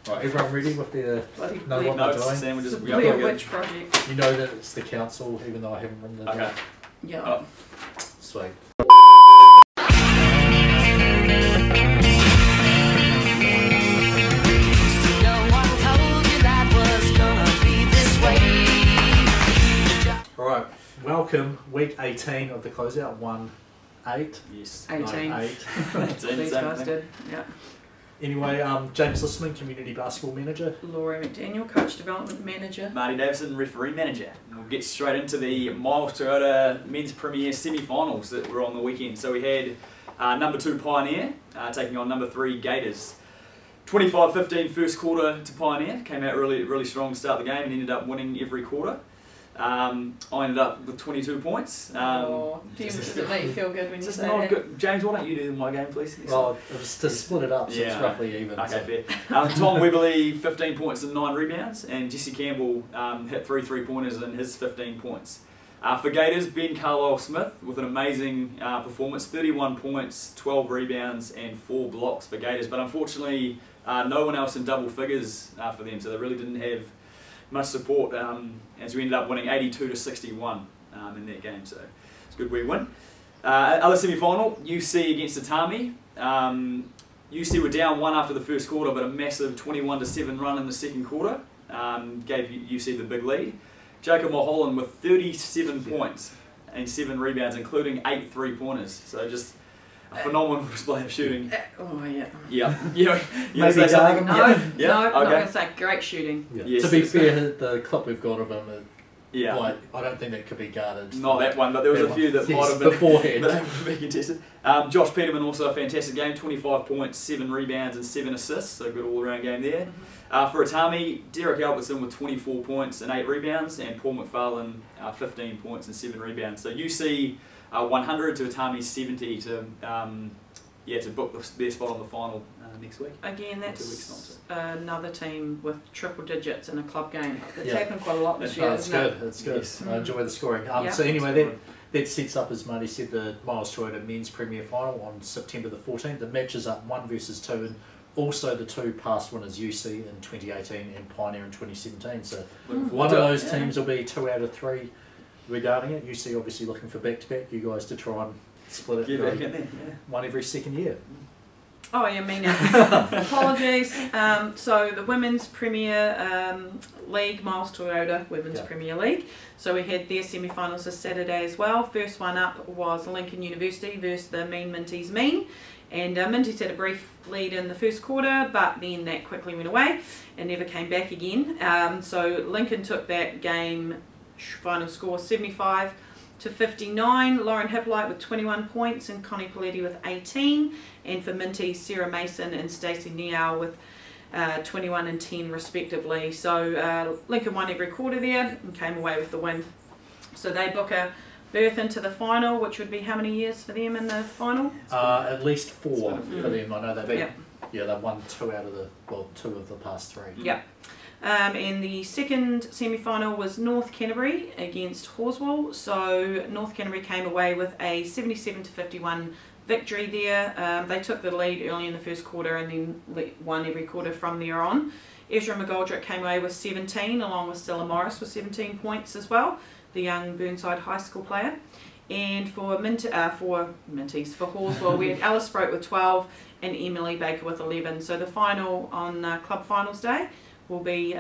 Right, everyone ready with their know what they're doing? Sandwiches. It's a Blair Witch project. You know that it's the council, even though I haven't written it down. Okay. Yeah. Oh. Sweet. Alright, welcome, week 18 of the closeout, 1-8. Yes. 18. 8. These guys did. Yeah. Anyway, James Lissaman, Community Basketball Manager. Laura McDaniel, Coach Development Manager. Marty Davison, Referee Manager. And we'll get straight into the Miles Toyota Men's Premier Semi-Finals that were on the weekend. So we had number 2 Pioneer taking on number 3 Gators. 25-15 first quarter to Pioneer. Came out really strong to start the game and ended up winning every quarter. I ended up with 22 points. Does it make you feel good when you say that? Good. James, why don't you do my game, please? Well, it was to split it up, so it's roughly even. Okay, fair. Tom Weberly, 15 points and 9 rebounds, and Jesse Campbell hit 3 3-pointers in his 15 points. For Gators, Ben Carlisle-Smith with an amazing performance, 31 points, 12 rebounds, and 4 blocks for Gators, but unfortunately no one else in double figures for them, so they really didn't have much support, as we ended up winning 82-61 in that game, so it's a good wee win. Other semi-final, UC against Atami. UC were down 1 after the first quarter, but a massive 21-7 run in the second quarter gave UC the big lead. Jacob Mulholland with 37 points and 7 rebounds, including 8 3-pointers, so just a phenomenal display of shooting. Oh yeah. Yeah. Maybe say something? No, Yeah. no, I'm not Okay. going to say great shooting. Yeah. Yes. To be fair, the clip we've got of him, Yeah. like, I don't think that could be guarded. Not that one, but there was a few that might have been beforehand. but able to be contested. Josh Peterman also a fantastic game, 25 points, 7 rebounds and 7 assists, so good all-around game there. For Atami, Derek Albertson with 24 points and 8 rebounds, and Paul McFarlane 15 points and 7 rebounds. So UC 100 to Atami 70 to book their spot on the final next week. Again, that's another team with triple digits in a club game. It's happened quite a lot this year, It's isn't good, it's good. Yes. I enjoy the scoring. So anyway, that sets up, as Marty said, the Miles Toyota Men's Premier Final on September the 14th. The matches up 1 versus 2, and also the 2 past winners, UC in 2018 and Pioneer in 2017. So one of those teams will be 2 out of 3 regarding it. UC obviously looking for back-to-back. You guys to try and split it. Get back in there, one every second year. Oh yeah, me now. Apologies. So the Women's Premier League, Miles Toyota Women's Premier League. So we had their semi-finals this Saturday as well. First one up was Lincoln University versus the Mean Minties Mean. And Minties had a brief lead in the first quarter, but then that quickly went away and never came back again. So Lincoln took that game, final score 75-59. Lauren Hippolyte with 21 points and Connie Paletti with 18. And for Minty, Sarah Mason and Stacey Niau with 21 and 10 respectively. So Lincoln won every quarter there and came away with the win. So they book a berth into the final, which would be how many years for them in the final? At least 4 for them. I know they've they've won 2 out of the 2 of the past 3. Yeah. And the second semi-final was North Canterbury against Horswell. So North Canterbury came away with a 77-51 victory there. They took the lead early in the first quarter and then won every quarter from there on. Ezra McGoldrick came away with 17, along with Stella Morris with 17 points as well, the young Burnside High School player. And for Horswell, we had Alice Sproat with 12 and Emily Baker with 11. So the final on Club Finals Day will be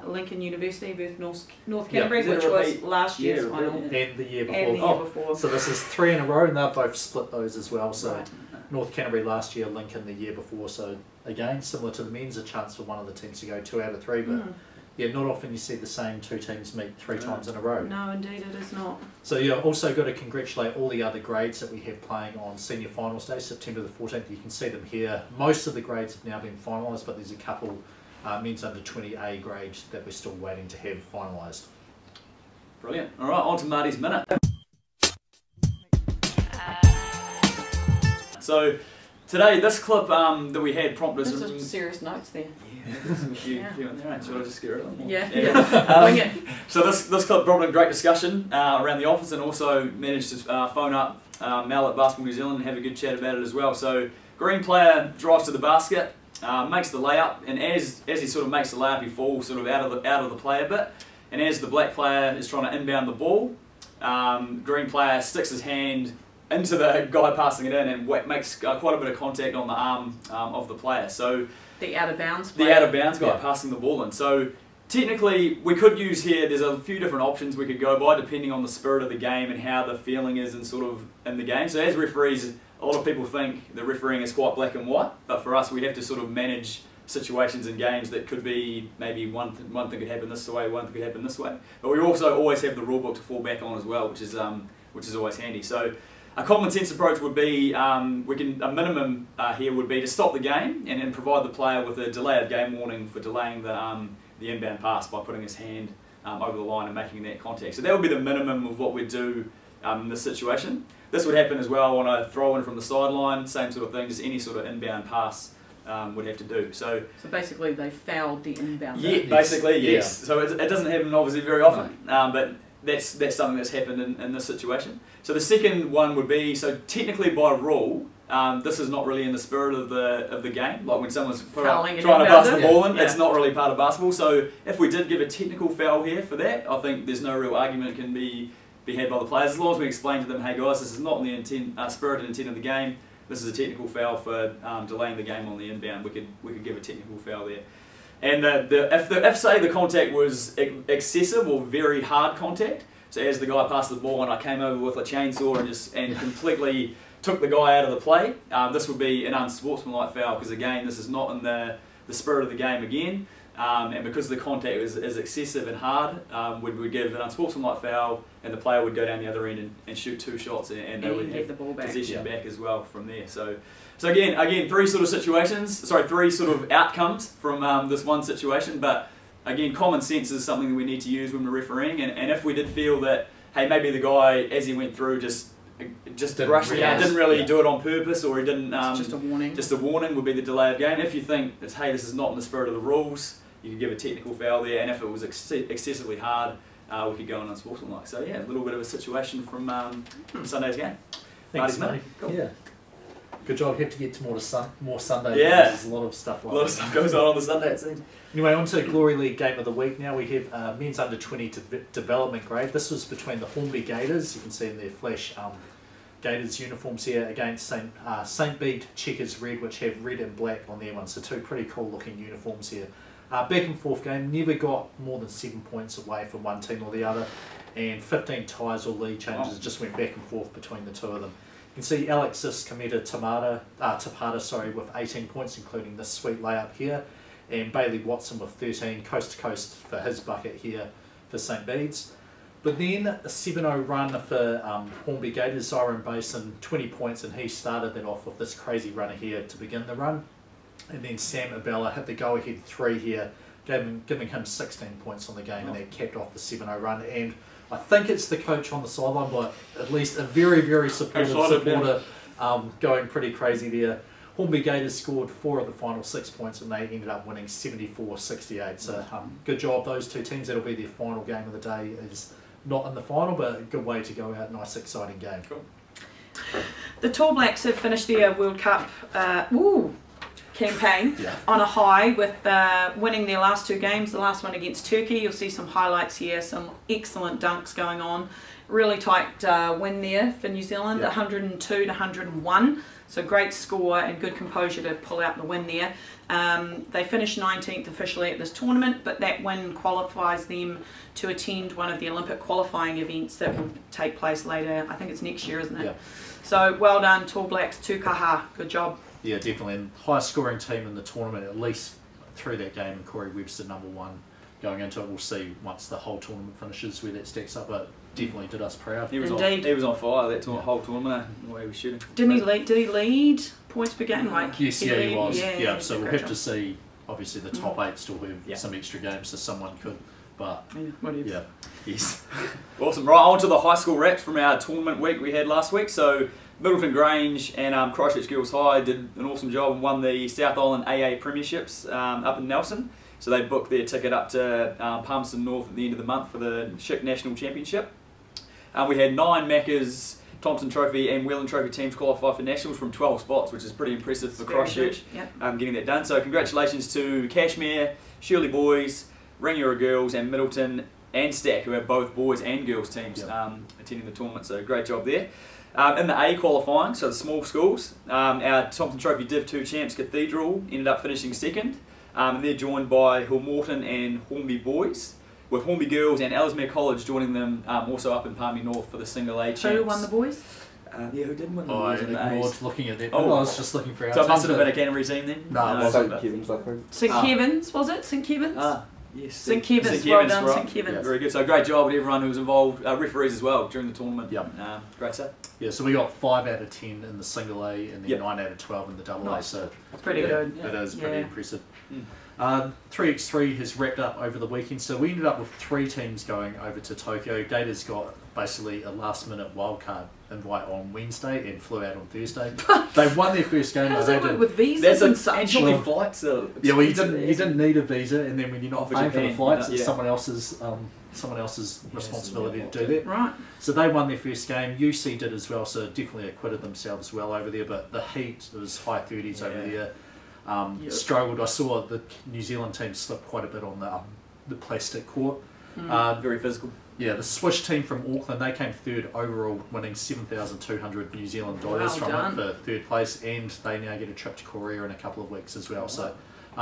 Lincoln University versus North Canterbury, which was last year's final. And the year before. And the year before. So this is 3 in a row, and they've both split those as well. So North Canterbury last year, Lincoln the year before. So again, similar to the men's, a chance for one of the teams to go 2 out of 3. But not often you see the same 2 teams meet 3 times in a row. No, indeed it is not. So also got to congratulate all the other grades that we have playing on Senior Finals Day, September the 14th. You can see them here. Most of the grades have now been finalised, but there's a couple men's under 20A grades that we're still waiting to have finalised. Brilliant. All right, on to Marty's Minute. So today, this clip that we had prompted us... There's some serious notes there. Yeah, there's a few in there. Should I just get rid of them? Yeah. Bring it. So this clip brought in great discussion around the office, and also managed to phone up Mel at Basketball New Zealand and have a good chat about it as well. So green player drives to the basket, makes the layup, and as he sort of makes the layup, he falls sort of out of the play a bit, and as the black player is trying to inbound the ball, green player sticks his hand into the guy passing it in and makes quite a bit of contact on the arm of the player. So the out of bounds player. The out of bounds guy passing the ball in. So technically, we could use here, there's a few different options we could go by depending on the spirit of the game and how the feeling is and sort of in the game. So as referees, a lot of people think the refereeing is quite black and white, but for us we have to sort of manage situations in games that could be maybe one thing could happen this way, one thing could happen this way. But we also always have the rule book to fall back on as well, which is always handy. So a common sense approach would be, a minimum here would be to stop the game and then provide the player with a delay of game warning for delaying the inbound pass by putting his hand over the line and making that contact. So that would be the minimum of what we'd do in this situation. This would happen as well on a throw in from the sideline, same sort of thing, just any sort of inbound pass would have to do. So basically they fouled the inbound. Yeah, basically yes. So it doesn't happen obviously very often, but that's something that's happened in this situation. So the second one would be, so technically by rule, this is not really in the spirit of the game. Like when someone's trying to pass the ball in, it's not really part of basketball. So if we did give a technical foul here for that, I think there's no real argument can be had by the players, as long as we explain to them, hey guys, this is not in the spirit and intent of the game. This is a technical foul for delaying the game on the inbound. We could give a technical foul there. And if say the contact was excessive or very hard contact, so as the guy passed the ball and I came over with a chainsaw and completely took the guy out of the play, this would be an unsportsmanlike foul, because again this is not in the spirit of the game again, and because the contact is excessive and hard, we'd give an unsportsmanlike foul and the player would go down the other end and shoot 2 shots and they would have the ball back. Possession back as well from there. So again, three sort of outcomes from this one situation, but again, common sense is something that we need to use when we're refereeing, and if we did feel that, hey, maybe the guy, as he went through, just brushed it out, didn't really do it on purpose, or he didn't... just a warning. Just a warning would be the delay of game. If you think that, hey, this is not in the spirit of the rules, you could give a technical foul there, and if it was excessively hard, we could go on unsportsmanlike. So yeah, a little bit of a situation from Sunday's game. Thanks, mate. Cool. Yeah. Good job. You have to get to more Sunday. Yeah. There's a lot of stuff like that. A lot of stuff goes on the Sunday, it seems. Anyway, on to Glory League Game of the Week now. We have men's under 20 development grade. This was between the Hornby Gators. You can see in their flash Gators uniforms here against St. Bede Checkers Red, which have red and black on their ones. So two pretty cool looking uniforms here. Back and forth game, never got more than 7 points away from one team or the other, and 15 ties or lead changes just went back and forth between the two of them. You can see Alexis Kameta Tapata with 18 points, including this sweet layup here, and Bailey Watson with 13, coast to coast for his bucket here for St. Bede's. But then a 7-0 run for Hornby Gators, Zyron Basin, 20 points, and he started that off with this crazy runner here to begin the run. And then Sam Abella hit the go-ahead 3 here, giving him 16 points on the game, and that capped off the 7-0 run. And I think it's the coach on the sideline, but at least a very, very supportive supporter going pretty crazy there. Hornby Gators scored 4 of the final 6 points, and they ended up winning 74-68. So good job, those two teams. That'll be their final game of the day. Is not in the final, but a good way to go out. Nice, exciting game. Cool. The Tall Blacks have finished their World Cup campaign on a high with winning their last 2 games. The last one against Turkey. You'll see some highlights here, some excellent dunks going on. Really tight win there for New Zealand, 102-101. So great score and good composure to pull out the win there. They finished 19th officially at this tournament, but that win qualifies them to attend one of the Olympic qualifying events that will take place later. I think it's next year, isn't it? Yeah. So well done, Tall Blacks, tukaha, good job. Yeah, definitely. And highest scoring team in the tournament, at least through that game, and Corey Webster #1 going into it. We'll see once the whole tournament finishes where that stacks up, but definitely did us proud. He was on fire that whole tournament, the way he was shooting. Did he lead points per game? Yes, he was. Yeah, so we'll have to see. Obviously, the top 8 still have some extra games, so someone could. But yes. Awesome. Right, on to the high school wraps from our tournament week we had last week. So Middleton Grange and Christchurch Girls High did an awesome job and won the South Island AA Premierships up in Nelson. So they booked their ticket up to Palmerston North at the end of the month for the Chick National Championship. We had 9 Maccas Thompson Trophy and Whelan Trophy teams qualify for nationals from 12 spots, which is pretty impressive for Christchurch. Yep. Getting that done. So congratulations to Cashmere, Shirley boys, Rangiora girls, and Middleton and Stack, who have both boys and girls teams attending the tournament. So great job there. In the A qualifying, so the small schools, our Thompson Trophy Div 2 champs Cathedral ended up finishing second. And they're joined by Hillmorton and Hornby boys, with Hornby girls and Ellesmere College joining them also up in Palmy North for the single A champs. Who won the boys? Yeah, who didn't win the Oh, I boys in the ignored A's? looking at that. Oh, I was just looking for our So it must team, have been a Canterbury team then? No, it St wasn't. Kevin's, I think. St Kevin's, was it? St Kevin's? Yes. St Kevin's, well done, St Kevin's. Very good. So great job with everyone who was involved, referees as well during the tournament. Yep. Great stuff. Yeah, so we got 5 out of 10 in the single A and then 9 out of 12 in the double A. So That's pretty good. It is pretty impressive. 3x3 has wrapped up over the weekend, so we ended up with 3 teams going over to Tokyo. Gators got basically a last-minute wildcard invite on Wednesday and flew out on Thursday. They won their first game. How does that work with visas and such? Actually, flights are yeah, well, you didn't need a visa, and then when you're not paying for the flights, it's yeah. someone else's responsibility to do that. Right. So they won their first game. UC did as well, so definitely acquitted themselves well over there. But the heat, it was high 30s over there. Struggled. I saw the New Zealand team slip quite a bit on the plastic court. Very physical. Yeah, the Swish team from Auckland, they came third overall, winning $7,200 New Zealand dollars from it for third place, and they now get a trip to Korea in a couple of weeks as well. So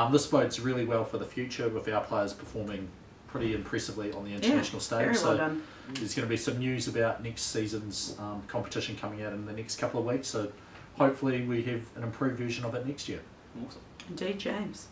this bodes really well for the future with our players performing pretty impressively on the international stage. Very so well done. there's going to be some news about next season's competition coming out in the next couple of weeks. So hopefully we have an improved version of it next year. Awesome. Indeed, James.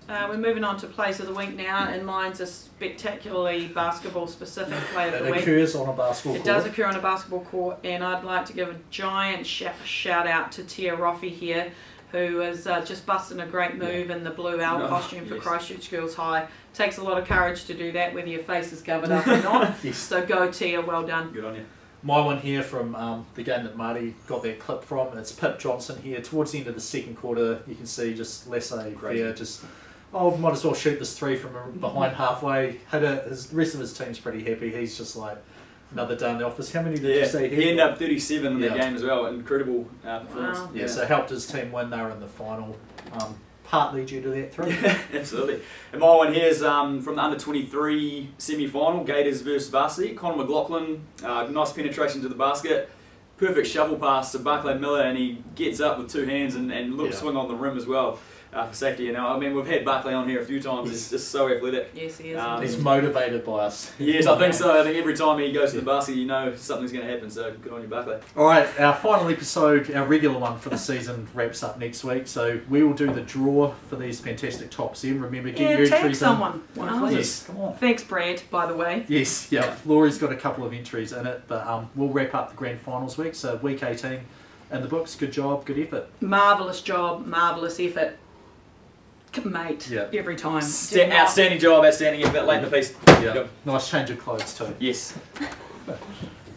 We're moving on to Plays of the Week now, and mine's a spectacularly basketball-specific Play of the Week. It occurs on a basketball court. It does occur on a basketball court, and I'd like to give a giant shout out to Tia Roffey here, who is just busting a great move in the blue owl costume for Christchurch Girls High. Takes a lot of courage to do that, whether your face is covered up or not. So go Tia, well done. Good on you. My one here from the game that Marty got that clip from, it's Pip Johnson here. Towards the end of the second quarter, you can see just laissez-faire, just, might as well shoot this 3 from behind halfway. The rest of his team's pretty happy. He's just like, another day in the office. How many did you say here? He ended up 37 in the game as well. Incredible performance. Wow. Yeah, so helped his team win. They were in the final, partly due to that 3. Yeah, absolutely. And my one here is from the under-23 semi-final, Gators versus Varsity. Conor McLaughlin, nice penetration to the basket. Perfect shovel pass to Barclay Miller, and he gets up with 2 hands and little swing on the rim as well. For safety, I mean, we've had Barclay on here a few times. He's just so athletic. Yes, he is. He's motivated by us. Yes, I think so. I think every time he goes to the basket, you know something's going to happen. So good on you, Barclay. All right, our final episode, our regular one for the season, wraps up next week. So we will do the draw for these fantastic tops. Then remember, get your tag entries someone. in. Yes, come on. Thanks, Brad. By the way. Yes, yeah. Laurie's got a couple of entries in it, but we'll wrap up the grand finals week. So week 18 in the books. Good job, good effort. Marvellous job, marvellous effort. Mate, every time. Outstanding job, outstanding effort. Late in the piece. Yeah. Nice change of clothes too. Yes.